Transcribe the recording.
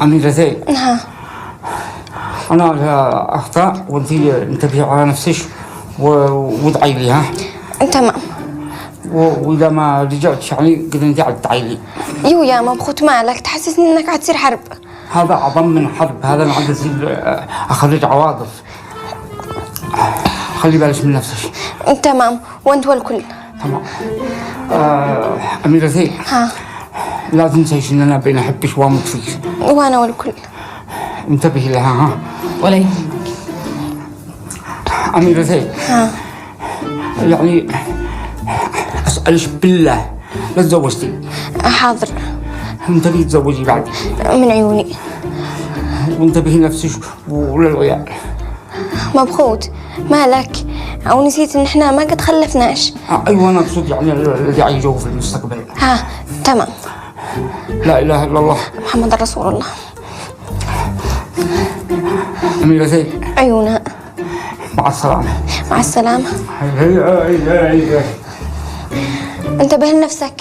أميرة زين، ها. أنا أخطأ وأنت انتبهي على نفسك وادعي لي ها. تمام. وإذا ما رجعت يعني قد أنت تدعي لي. يا مبخوت مالك تحسسني إنك عتصير حرب. هذا أعظم من حرب، هذا أنا عاد أخرج عواطف. خلي بالك من نفسك. تمام، وأنت والكل. تمام. أميرة زين. ها. لا تنسيش إن أنا بين أحبك وأموت فيك. وأنا والكل. انتبهي لها ها. ولا يهمك. أميرة زين. ها. يعني أسألك بالله لا تزوجتي. حاضر. انتبهي تزوجي بعدي. من عيوني. وانتبهي نفسك وللعيال. مبخوت مالك؟ أو نسيت إن إحنا ما قد خلفناش؟ أيوة أنا أقصد يعني اللي عايجوه في المستقبل. ها. تمام. لا إله إلا الله محمد رسول الله. أميرة زين. عيونها. مع السلامة. مع السلامة. انتبه لنفسك.